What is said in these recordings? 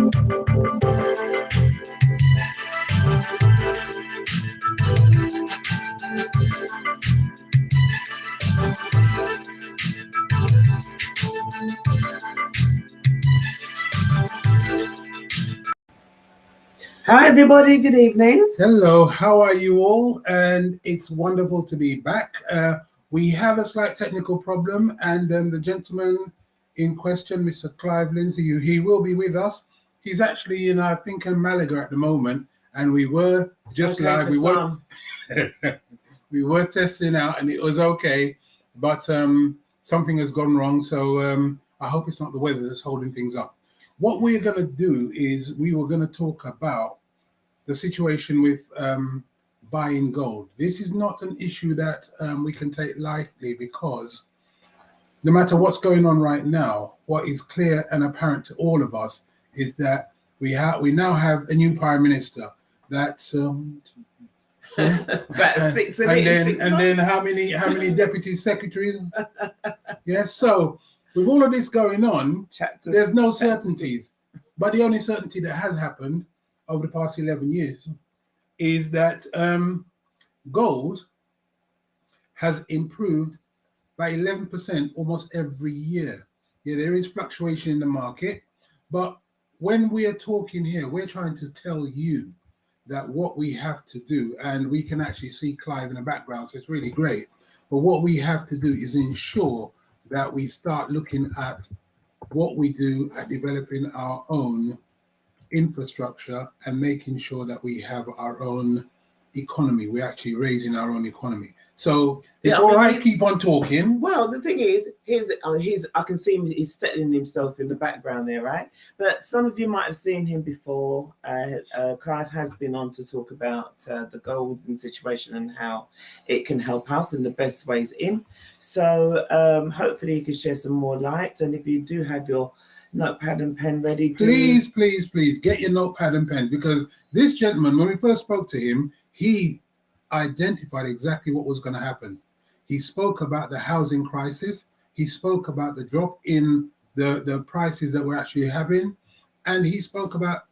Hi everybody, good evening. Hello, how are you all? And it's wonderful to be back. We have a slight technical problem, and the gentleman in question, Mr. Clive Lindsey, he will be with us. He's actually in, I think, in Malaga at the moment, and we were just live. We were testing out, and it was okay, but something has gone wrong. So I hope it's not the weather that's holding things up. What we're going to do is we were going to talk about the situation with buying gold. This is not an issue that we can take lightly, because no matter what's going on right now, what is clear and apparent to all of us is that we now have a new prime minister. That's about six and then how many deputy secretaries? Yes. So with all of this going on, there's no certainties. But the only certainty that has happened over the past 11 years is that gold has improved by 11% almost every year. Yeah, there is fluctuation in the market, but when we are talking here, we're trying to tell you that what we have to do, and we can actually see Clive in the background, so it's really great, but what we have to do is ensure that we start looking at what we do at developing our own infrastructure and making sure that we have our own economy. We're actually raising our own economy. So before I keep on talking, well, the thing is, I can see him. He's settling himself in the background there, right? But some of you might have seen him before. Clive has been on to talk about the golden situation and how it can help us in the best ways in. So hopefully you can share some more light. And if you do have your notepad and pen ready, please get your notepad and pen, because this gentleman, when we first spoke to him, he identified exactly what was going to happen. He spoke about the housing crisis. He spoke about the drop in the prices that we're actually having. And he spoke about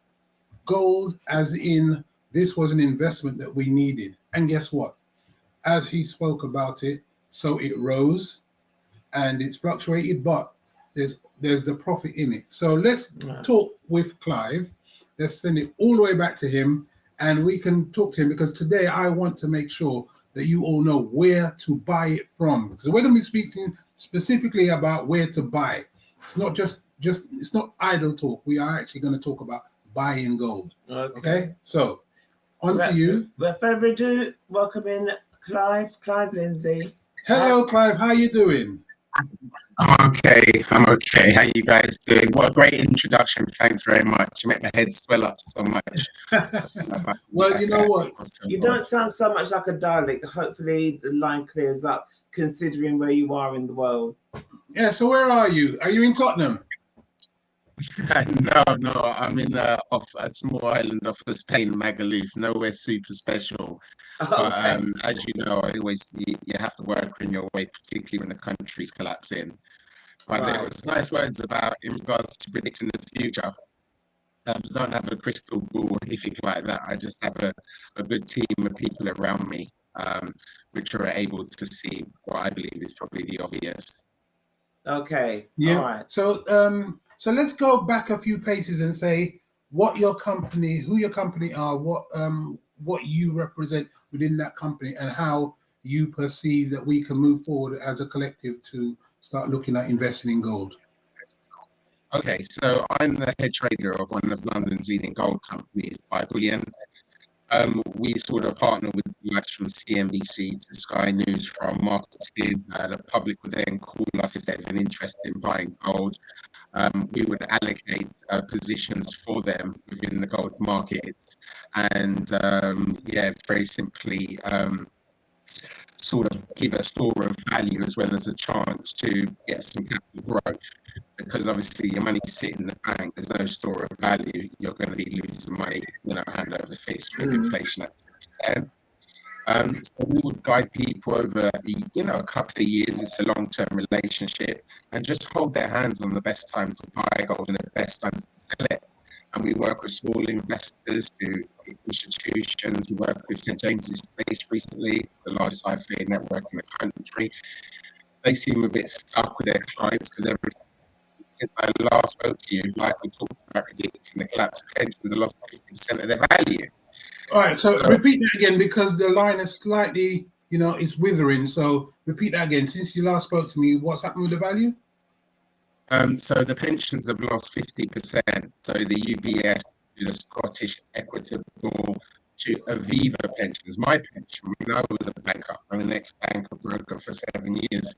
gold as in this was an investment that we needed. And guess what? As he spoke about it, so it rose and it's fluctuated, but there's the profit in it. So let's talk with Clive. Let's send it all the way back to him, and we can talk to him, because today I want to make sure that you all know where to buy it from. So we're going to be speaking specifically about where to buy. It's not just it's not idle talk. We are actually going to talk about buying gold. Okay? So on to you. Without further ado, welcome in Clive Lindsey. Hello, Clive. How you doing? I'm okay. How you guys doing? What a great introduction. Thanks very much. You make my head swell up so much. Well, you know what? You don't sound so much like a Dalek. Hopefully the line clears up, considering where you are in the world. Yeah, so where are you? Are you in Tottenham? No. I'm in off a small island off of Spain, Magaluf. Nowhere super special. But as you know, you have to work in your way, particularly when the country's collapsing. But there was nice words about in regards to predicting the future. I don't have a crystal ball, anything like that. I just have a good team of people around me, which are able to see what I believe is probably the obvious. Okay. Yeah. All right. So let's go back a few paces and say who your company are, what you represent within that company, and how you perceive that we can move forward as a collective to start looking at investing in gold. Okay, so I'm the head trader of one of London's leading gold companies, Buy Bullion. We sort of partner with guys from CNBC to Sky News for our marketing. The public would then call us if they have an interest in buying gold. We would allocate positions for them within the gold markets, and very simply sort of give a store of value as well as a chance to get some capital growth, because obviously your money's sitting in the bank, there's no store of value, you're going to be losing money, hand over fist with inflation at 10%. So we would guide people over a couple of years. It's a long-term relationship, and just hold their hands on the best time to buy gold and the best time to sell it. and we work with small investors, to institutions. We work with St James's Place recently, the largest IFA network in the country. They seem a bit stuck with their clients because since I last spoke to you, like we talked about predicting the collapse of pensions, they lost 50% of their value. All right, so repeat that again, because the line is slightly, it's withering. So repeat that again. Since you last spoke to me, what's happened with the value? So the pensions have lost 50%. So the UBS, to the Scottish Equitable, to Aviva pensions, my pension. I was a banker. I'm an ex-banker broker for 7 years.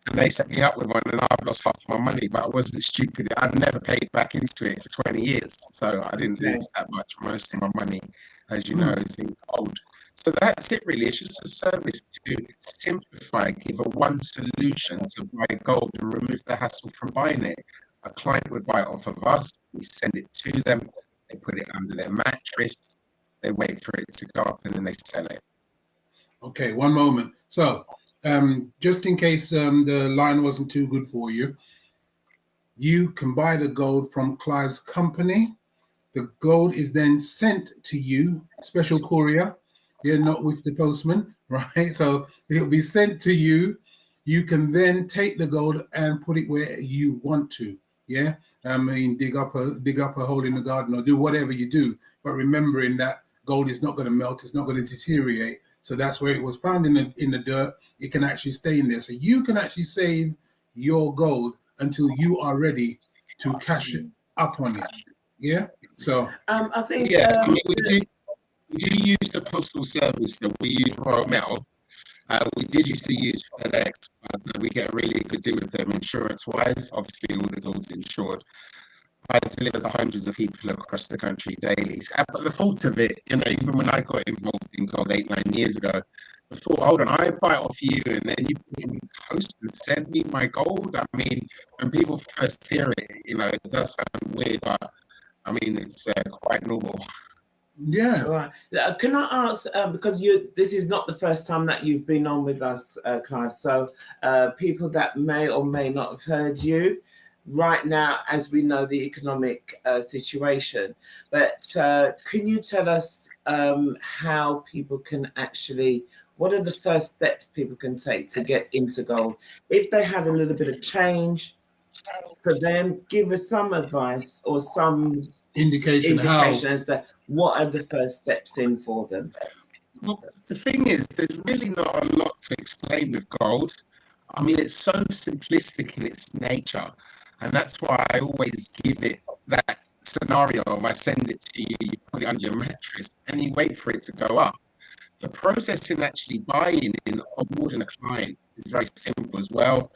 And they set me up with one, and I've lost half my money, but I wasn't stupid. I'd never paid back into it for 20 years. So I didn't lose that much. Most of my money, as you know, is in gold. So that's it, really. It's just a service to simplify, give a one solution to buy gold and remove the hassle from buying it. A client would buy it off of us. We send it to them. They put it under their mattress. They wait for it to go up, and then they sell it. Okay, one moment. So just in case the line wasn't too good for you, you can buy the gold from Clive's company. The gold is then sent to you, special courier. Yeah, not with the postman, right? So it'll be sent to you. You can then take the gold and put it where you want to. Yeah, I mean, dig up a hole in the garden, or do whatever you do. But remembering that gold is not going to melt, it's not going to deteriorate. So that's where it was found in the dirt. It can actually stay in there. So you can actually save your gold until you are ready to cash it up on it. Yeah. So I think I mean, we do use the postal service that we use Royal Mail. We did used to use FedEx, but we get a really good deal with them insurance-wise. Obviously, all the gold's insured. I deliver to hundreds of people across the country daily. But the thought of it, even when I got involved in gold 8-9 years ago, the thought, hold on, I buy it off you, and then you put it in the post and send me my gold. I mean, when people first hear it, it does sound weird, but I mean, it's quite normal. Yeah. Right. Can I ask, because this is not the first time that you've been on with us, Clive, so people that may or may not have heard you right now, as we know the economic situation, but can you tell us how people can actually, what are the first steps people can take to get into gold? If they had a little bit of change for them, give us some advice or some indication as to what are the first steps in for them. Well, the thing is, there's really not a lot to explain with gold. I mean, it's so simplistic in its nature, and that's why I always give it that scenario of I send it to you, you put it under your mattress, and you wait for it to go up. The process in actually buying and onboarding a client is very simple as well.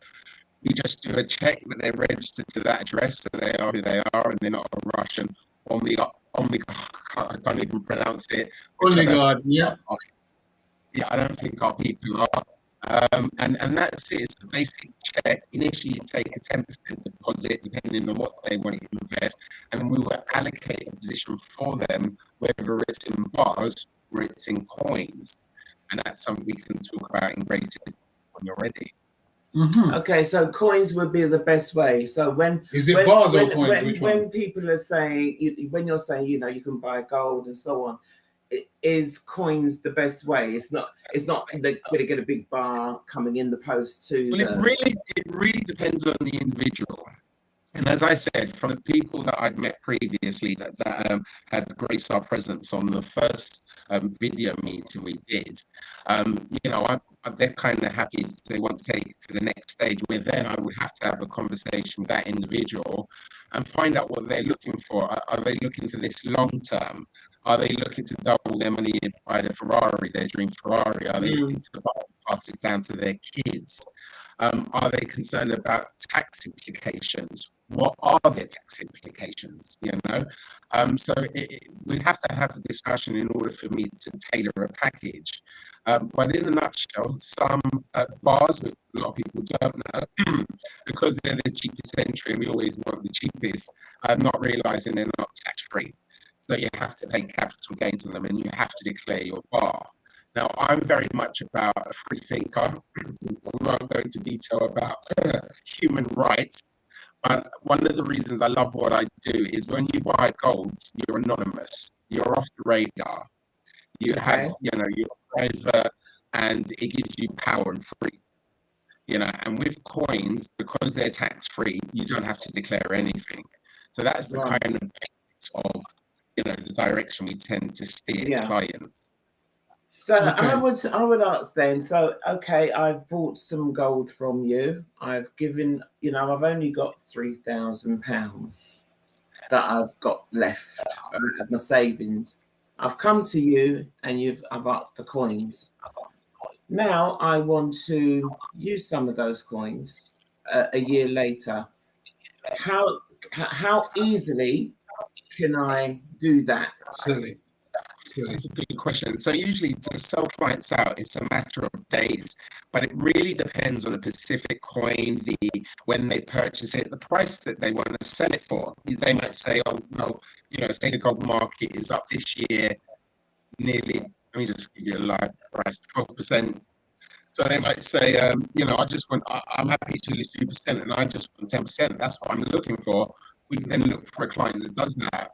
We just do a check that they're registered to that address, so they are who they are, and they're not a Russian. I can't even pronounce it. Yeah. Yeah, I don't think our people are. And that's it. It's a basic check. Initially, you take a 10% deposit, depending on what they want to invest, and we will allocate a position for them, whether it's in bars or it's in coins. And that's something we can talk about in greater when you're ready. Mm-hmm. Okay, so coins would be the best way. So when bars or coins? When people are saying, when you're saying, you can buy gold and so on, is coins the best way? It's not they're going to get a big bar coming in the post to. Well, it really depends on the individual. And as I said, from the people that I'd met previously that had graced our presence on the first video meeting we did, they're kind of happy if they want to take it to the next stage, where then I would have to have a conversation with that individual and find out what they're looking for. Are they looking for this long term? Are they looking to double their money and buy the Ferrari, their dream Ferrari? Are they looking to pass it down to their kids? Are they concerned about tax implications? What are their tax implications? So we have to have a discussion in order for me to tailor a package. But in a nutshell, some bars, which a lot of people don't know, because they're the cheapest entry, and we always want the cheapest, not realizing they're not tax-free. So you have to pay capital gains on them, and you have to declare your bar. Now, I'm very much about a free thinker. I won't go into detail about human rights, But one of the reasons I love what I do is when you buy gold, you're anonymous. You're off the radar. You have, Okay. you're private, and it gives you power and free. And with coins, because they're tax free, you don't have to declare anything. So that's the Right. kind of base of, the direction we tend to steer Yeah. clients. So Okay. I would ask then. So okay, I've bought some gold from you. I've given, I've only got £3,000 that I've got left of my savings. I've come to you and I've asked for coins. Now I want to use some of those coins a year later. How easily can I do that? Silly. It's a good question. So usually to sell clients out, it's a matter of days, but it really depends on the specific coin, when they purchase it, the price that they want to sell it for. They might say, oh, no, say the gold market is up this year, nearly, let me just give you a live price, 12%. So they might say, I'm happy to lose 2% and I just want 10%. That's what I'm looking for. We then look for a client that does that.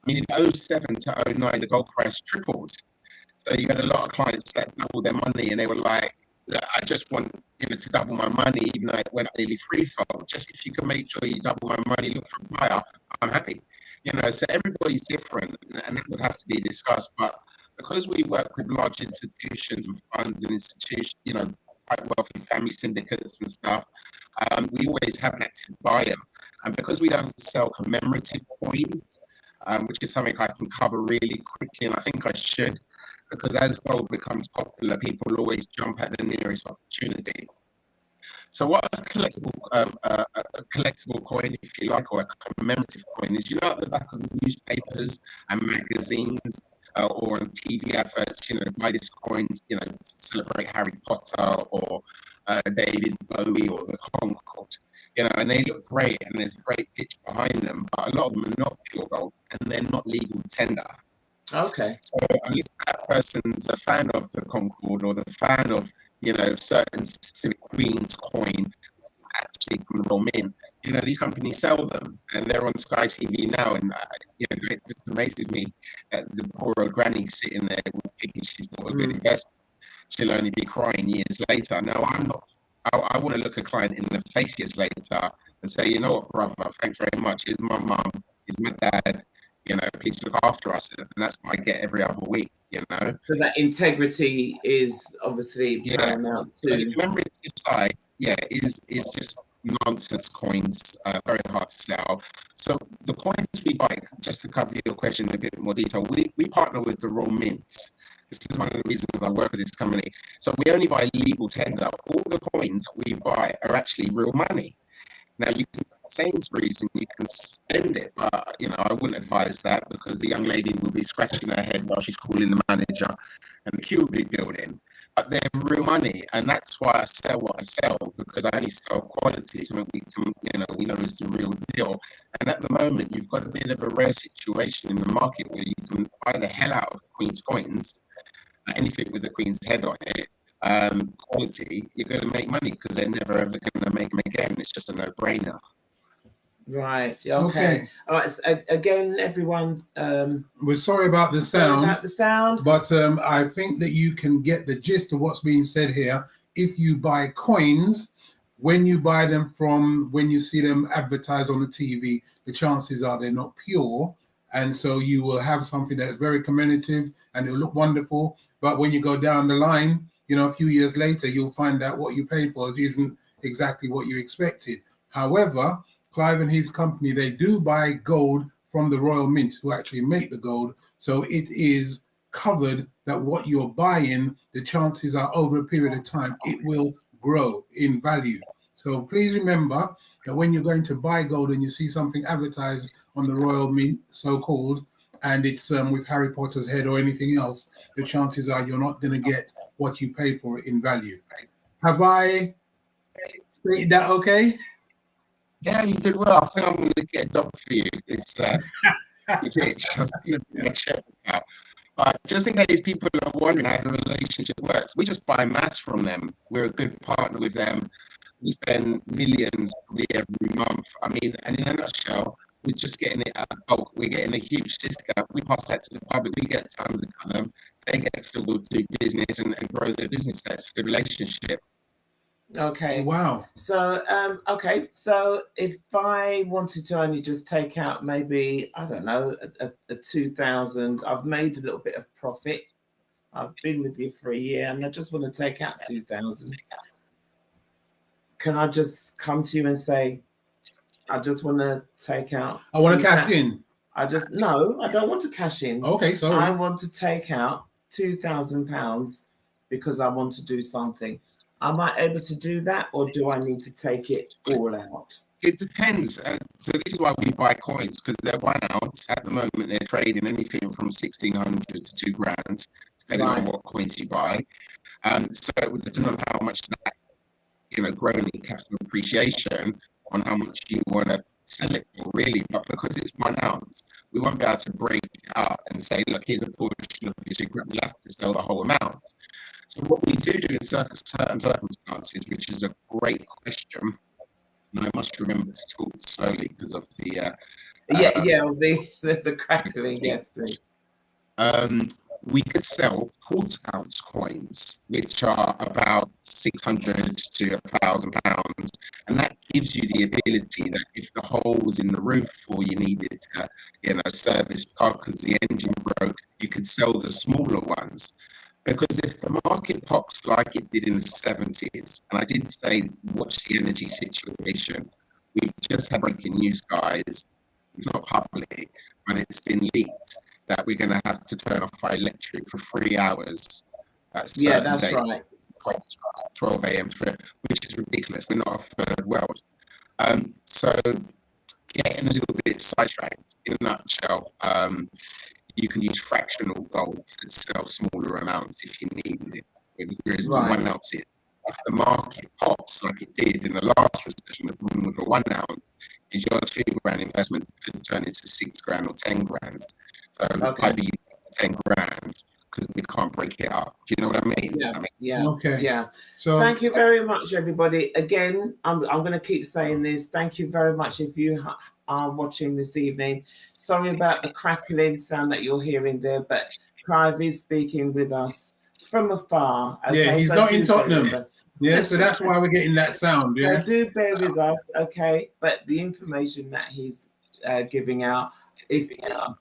I mean, in 07 to 09, the gold price tripled. So you had a lot of clients that doubled their money and they were like, I just want to double my money, even though it went up nearly threefold. Just if you can make sure you double my money, look for a buyer, I'm happy. So everybody's different and that would have to be discussed. But because we work with large institutions and funds and institutions, quite wealthy family syndicates and stuff, we always have an active buyer. And because we don't sell commemorative coins, which is something I can cover really quickly, and I think I should, because as gold becomes popular, people always jump at the nearest opportunity. So what a collectible coin, if you like, or a commemorative coin is, at the back of newspapers and magazines or on TV adverts, buy this coin, to celebrate Harry Potter or David Bowie or the Concorde, and they look great and there's a great pitch behind them, but a lot of them are not pure gold and they're not legal tender. Okay. So unless that person's a fan of the Concorde or the fan of, certain specific Queen's coin, actually from the Royal Mint, these companies sell them and they're on Sky TV now. And, it just amazes me that the poor old granny sitting there thinking she's bought a good investment. She'll only be crying years later. Now, I want to look a client in the face years later and say, you know what, brother, thanks very much. Here's my mum, here's my dad, please look after us. And that's what I get every other week, So that integrity is obviously paramount too. So the commemorative side, is just nonsense coins, very hard to sell. So the coins we buy, just to cover your question in a bit more detail, we partner with the Royal Mint. This is one of the reasons I work with this company. So we only buy legal tender. All the coins that we buy are actually real money. Now you can Sainsbury's and you can spend it, but I wouldn't advise that because the young lady will be scratching her head while she's calling the manager and the queue will be building. But they're real money, and that's why I sell what I sell, because I only sell quality, something we know is the real deal. And at the moment, you've got a bit of a rare situation in the market where you can buy the hell out of Queen's coins, anything with the Queen's head on it. Quality, you're going to make money because they're never ever going to make them again. It's just a no-brainer. Right. Okay. All right. So, again, everyone. We're sorry about the sound. But I think that you can get the gist of what's being said here. If you buy coins, when you buy them when you see them advertised on the TV, the chances are they're not pure, and so you will have something that's very commemorative and it'll look wonderful. But when you go down the line, a few years later, you'll find out what you paid for isn't exactly what you expected. However, Clive and his company, they do buy gold from the Royal Mint, who actually make the gold. So it is covered that what you're buying, the chances are over a period of time, it will grow in value. So please remember that when you're going to buy gold and you see something advertised on the Royal Mint, so-called, and it's with Harry Potter's head or anything else, the chances are you're not going to get what you paid for it in value. Have I stated that okay? Yeah, you did well. I think I'm going to get a job for you. It's just in case people are wondering how the relationship works, we just buy mass from them. We're a good partner with them. We spend millions probably every month. I mean, and in a nutshell, we're just getting it at bulk. We're getting a huge discount. We pass that to the public. We get tons of them. They get to still do business and grow their business. That's a good relationship. Okay. Wow. So, okay. So if I wanted to only just take out maybe, I don't know, a 2,000, I've made a little bit of profit. I've been with you for a year and I just want to take out 2,000. Can I just come to you and say, I just want to take out? I want to cash in. No, I don't want to cash in. Okay, sorry. I want to take out £2,000 because I want to do something. Am I able to do that, or do I need to take it all out? It depends. So this is why we buy coins, because they're 1 ounce. At the moment, they're trading anything from 1,600 to 2 grand, depending on what coins you buy. So it would depend on how much that, growing in capital appreciation, on how much you want to sell it for, really. But because it's 1 ounce, we won't be able to break it up and say, look, here's a portion of this. We'll have to sell the whole amount. So what we do in certain circumstances, which is a great question, and I must remember to talk slowly because of the the crackling. Yes, please. We could sell quarter ounce coins, which are about 600 to 1,000 pounds, and that gives you the ability that if the hole was in the roof or you needed to, service the car because the engine broke, you could sell the smaller ones. Because if the market pops like it did in the 70s, and I did say, watch the energy situation. We've just had breaking news, guys. It's not public, but it's been leaked that we're going to have to turn off our electric for 3 hours. Yeah, that's right. 12 a.m. which is ridiculous. We're not a third world. So getting a little bit sidetracked, in a nutshell, you can use fractional gold to sell smaller amounts if you need it. Whereas the 1 ounce, if the market pops like it did in the last recession, the problem with a 1 ounce is your 2 grand investment could turn into 6 grand or 10 grand. So I'd be 10 grand because we can't break it up. Do you know what I mean? Yeah. Okay. Yeah. So thank you very much, everybody. Again, I'm going to keep saying this. Thank you very much if you are watching this evening. Sorry about the crackling sound that you're hearing there, but Clive is speaking with us from afar. Okay? Yeah, he's not in Tottenham. Yeah, so that's why we're getting that sound. Yeah. So do bear with us, okay? But the information that he's giving out, if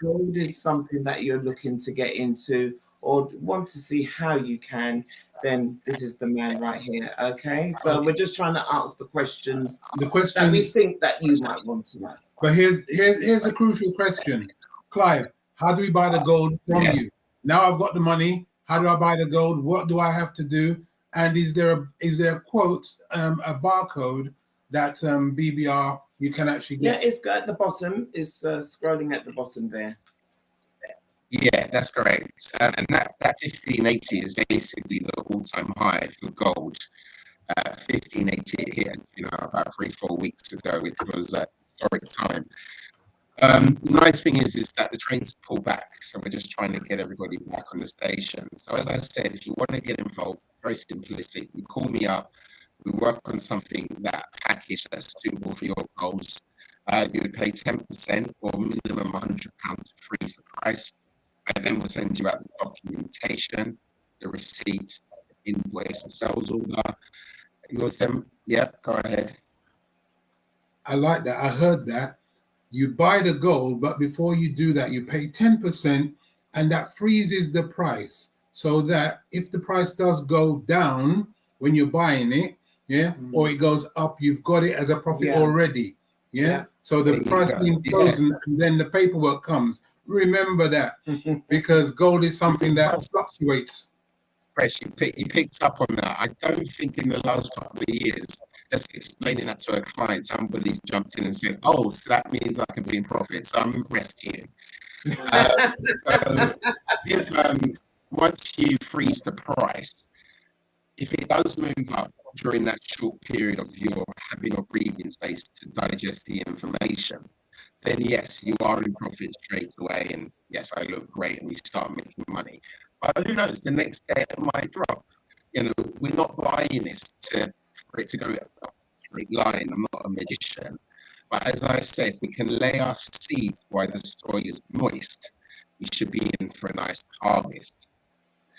gold is something that you're looking to get into or want to see how you can, then this is the man right here, okay? So we're just trying to answer the questions that we think that you might want to know. But here's a crucial question. Clive, how do we buy the gold from you? Now I've got the money. How do I buy the gold? What do I have to do? And is there a quote, a barcode that BBR you can actually get? Yeah, it's at the bottom. It's scrolling at the bottom there. Yeah, that's correct. And that 1580 is basically the all-time high for gold. 1580 hit, about 3-4 weeks ago, which was a historic time. Nice thing is that the trains pull back, so we're just trying to get everybody back on the station. So as I said, if you want to get involved, very simplistic. You call me up, we work on something, that package that's suitable for your goals. You would pay 10% or minimum £100 to freeze the price. I then will send you out the documentation, the receipt, the invoice, the sales order. You'll send, go ahead. I like that. I heard that. You buy the gold, but before you do that, you pay 10%, and that freezes the price so that if the price does go down when you're buying it, or it goes up, you've got it as a profit already. So the price being frozen, and then the paperwork comes. Remember that, because gold is something that fluctuates. Fresh, you picked up on that. I don't think in the last couple of years, just explaining that to a client, somebody jumped in and said, "Oh, so that means I can be in profit." So I'm impressed here. Once you freeze the price, if it does move up during that short period of your having a breathing space to digest the information, then yes, you are in profit straight away, and yes, I look great, and we start making money. But who knows? The next day it might drop. We're not buying this for it to go straight line. I'm not a magician. But as I say, if we can lay our seeds while the soil is moist, we should be in for a nice harvest.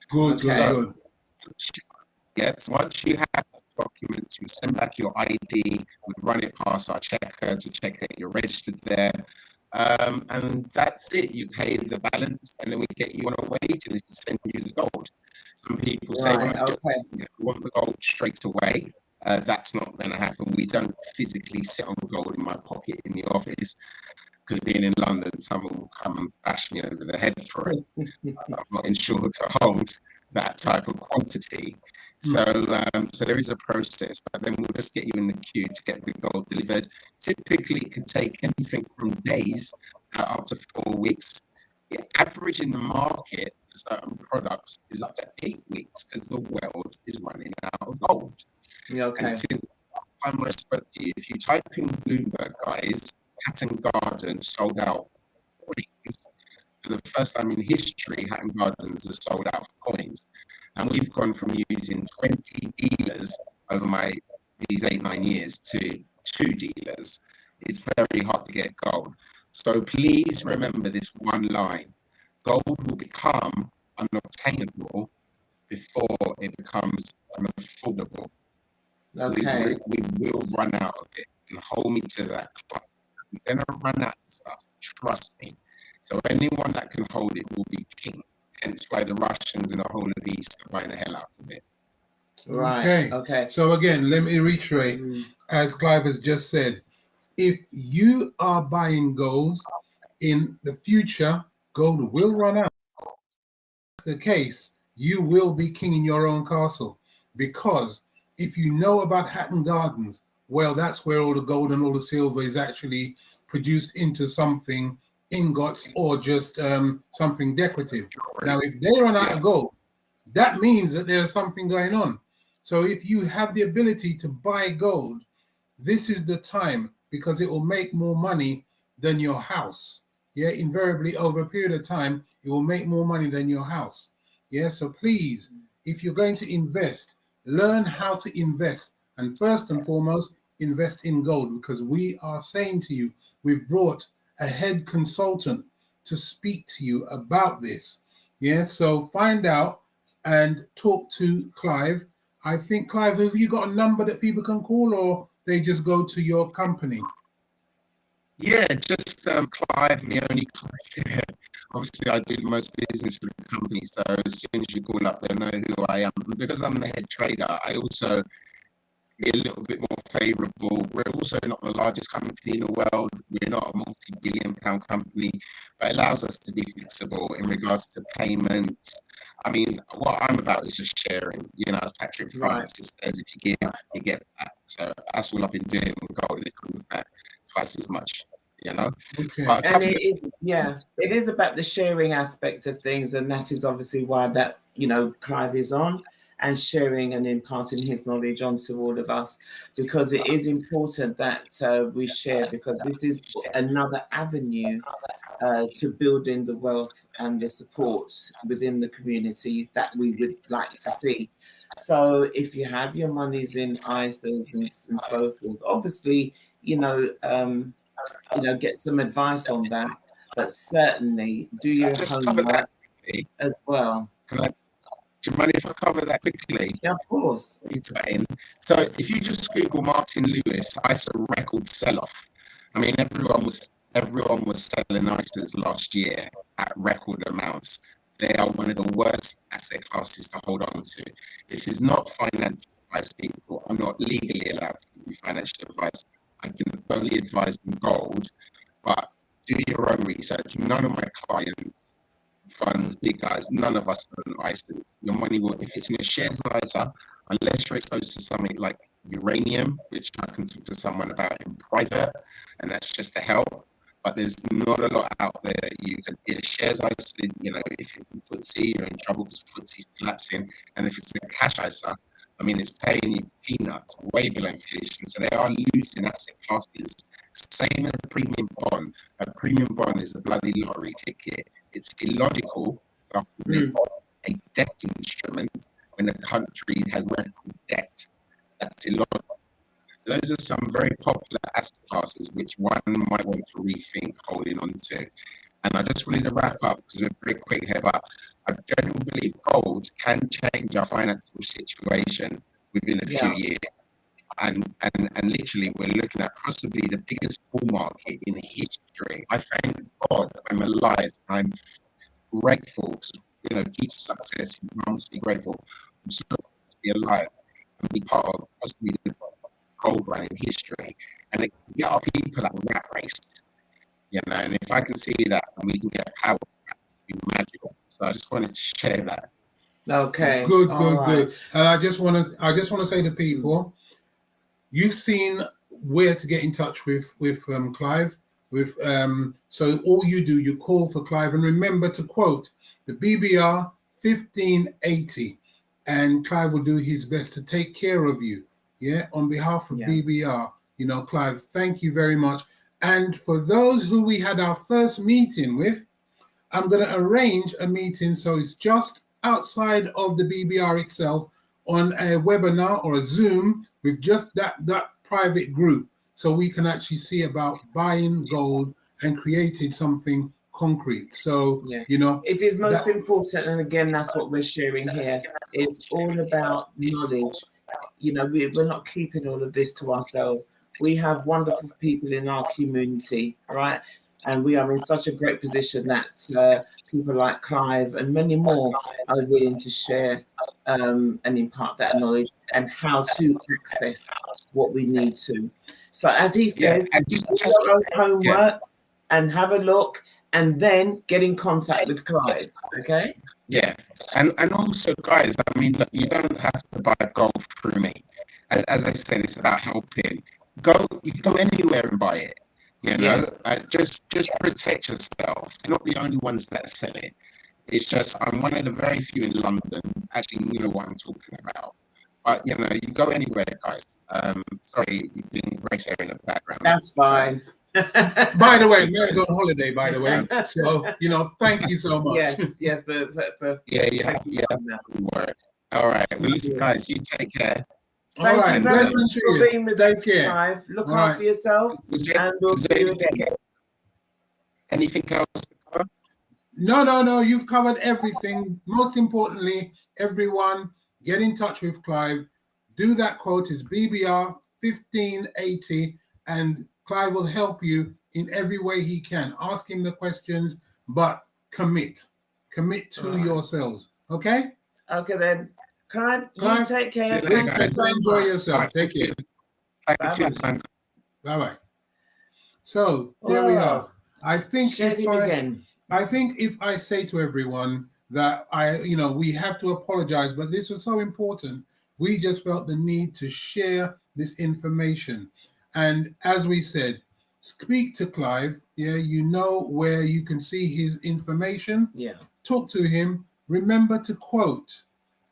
Good, Okay. good. Yes, once you have that document, you send back your ID, we run it past our checker to check that you're registered there. And that's it. You pay the balance, and then we get you on a waiting list to send you the gold. Some people say, Right. well, Okay. we want the gold straight away. That's not going to happen. We don't physically sit on gold in my pocket in the office, because being in London, someone will come and bash me over the head for it. I'm not insured to hold that type of quantity. So there is a process, but then we'll just get you in the queue to get the gold delivered. Typically, it can take anything from days up to 4 weeks. The average in the market for certain products is up to 8 weeks, because the world is running out of gold. Okay. And since the last time I spoke to you, if you type in Bloomberg, guys, Hatton Garden sold out coins. For the first time in history, Hatton Gardens are sold out for coins. And we've gone from using 20 dealers over these 8-9 years to 2 dealers. It's very hard to get gold. So please remember this one line. Gold will become unobtainable before it becomes unaffordable. Okay. We will run out of it, and hold me to that. We're going to run out of stuff, trust me. So anyone that can hold it will be king. Hence why the Russians and the whole of the East are buying the hell out of it. Right. Okay. So again, let me reiterate, as Clive has just said, if you are buying gold in the future, gold will run out. If that's the case, you will be king in your own castle, because if you know about Hatton Gardens, well, that's where all the gold and all the silver is actually produced into something, ingots, or just something decorative. Now, if they run out of gold, that means that there's something going on. So if you have the ability to buy gold, this is the time, because it will make more money than your house. Yeah, invariably over a period of time, it will make more money than your house. Yeah, so please, if you're going to invest, learn how to invest. And first and foremost, invest in gold, because we are saying to you, we've brought a head consultant to speak to you about this. Yeah, so find out and talk to Clive. I think, Clive, have you got a number that people can call, or they just go to your company? Yeah, just Clive, the only Clive. Obviously, I do most business for the company, so as soon as you call up, they'll know who I am. Because I'm the head trader, I also be a little bit more favourable. We're also not the largest company in the world. We're not a multi-billion-pound company, but it allows us to be flexible in regards to payments. I mean, what I'm about is just sharing. You know, as Patrick Francis says, if you give, you get back. So that's all I've been doing with gold, and it comes back twice as much. You know, okay. And it is about the sharing aspect of things, and that is obviously why that Clive is on, and sharing and imparting his knowledge onto all of us, because it is important that we share, because this is another avenue to building the wealth and the support within the community that we would like to see. So if you have your monies in ISAs and so forth, obviously, get some advice on that, but certainly do your homework as well. Do you mind if I cover that quickly? Yeah, of course. So if you just Google Martin Lewis ISA record sell-off, I mean, everyone was selling ISAs last year at record amounts. They are one of the worst asset classes to hold on to. This is not financial advice, people. I'm not legally allowed to give you financial advice. I can only advise on gold, but do your own research. None of my clients, funds, big guys, none of us own ISAs. Your money will, if it's in a shares ISA, unless you're exposed to something like uranium, which I can talk to someone about in private, and that's just to help. But there's not a lot out there. You can get shares ISA, if you're in FTSE, you're in trouble because FTSE's collapsing. And if it's a cash ISA, I mean, it's paying you peanuts, way below inflation. So they are losing asset classes. Same as a premium bond. A premium bond is a bloody lottery ticket. It's illogical for a debt instrument when a country has record debt. That's illogical. Those are some very popular asset classes which one might want to rethink holding on to. And I just wanted to wrap up because we're very quick here, but I genuinely believe gold can change our financial situation within a few years. And literally, we're looking at possibly the biggest bull market in history. I thank God I'm alive. I'm grateful, you know, due to success. I must be grateful. I'm so grateful to be alive and be part of possibly the gold run in history. And it can get our people at rat race, you know. And if I can see that, and we can get power, that would be magical. So I just wanted to share that. Okay. Good. Right. And I just want to say to people, you've seen where to get in touch with Clive. So all you do, you call for Clive, and remember to quote the BBR 1580, and Clive will do his best to take care of you. Yeah, on behalf of BBR, you know, Clive, thank you very much. And for those who we had our first meeting with, I'm going to arrange a meeting so it's just outside of the BBR itself on a webinar or a Zoom with just that private group, so we can actually see about buying gold and creating something concrete. So, you know, it is most important. And again, that's what we're sharing here. It's all about knowledge. You know, we're not keeping all of this to ourselves. We have wonderful people in our community, right? And we are in such a great position that people like Clive and many more are willing to share and impart that knowledge and how to access what we need to. So as he says, do your own homework and have a look, and then get in contact with Clive, okay? Yeah, and also, guys, I mean, look, you don't have to buy gold through me. As I said, it's about helping. You can go anywhere and buy it. You know, just protect yourself. You're not the only ones that sell it. It's just I'm one of the very few in London actually know what I'm talking about. But you know, you go anywhere, guys. Sorry, you've been Grace there in the background. That's fine. By the way, Mary's on holiday, by the way. So, you know, thank you so much. Yes, but yeah. All right. Well, listen, guys, you take care. Thank you very much for being with us, Clive. Look after yourself, and we'll see you again. Anything else to cover? No. You've covered everything. Most importantly, everyone, get in touch with Clive. Do that quote is BBR 1580, and Clive will help you in every way he can. Ask him the questions, but commit to yourselves. Okay? Okay then. Clive, you take care. Enjoy yourself. Take care. Thanks for your time. Bye-bye. So there we are. I think if I say to everyone that we have to apologize, but this was so important. We just felt the need to share this information. And as we said, speak to Clive. Yeah, you know where you can see his information. Yeah. Talk to him. Remember to quote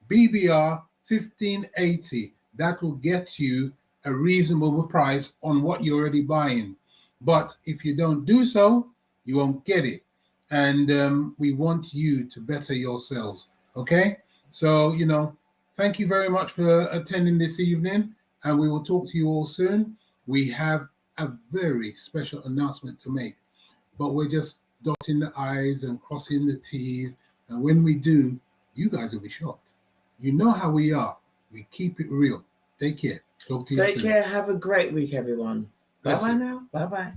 BBR 1580. That will get you a reasonable price on what you're already buying. But if you don't do so, you won't get it. And we want you to better yourselves. Okay? So, thank you very much for attending this evening, and we will talk to you all soon. We have a very special announcement to make, but we're just dotting the I's and crossing the T's. And when we do, you guys will be shocked. You know how we are. We keep it real. Take care. Talk to you soon. Take care. Have a great week, everyone. Bye-bye now. Bye-bye.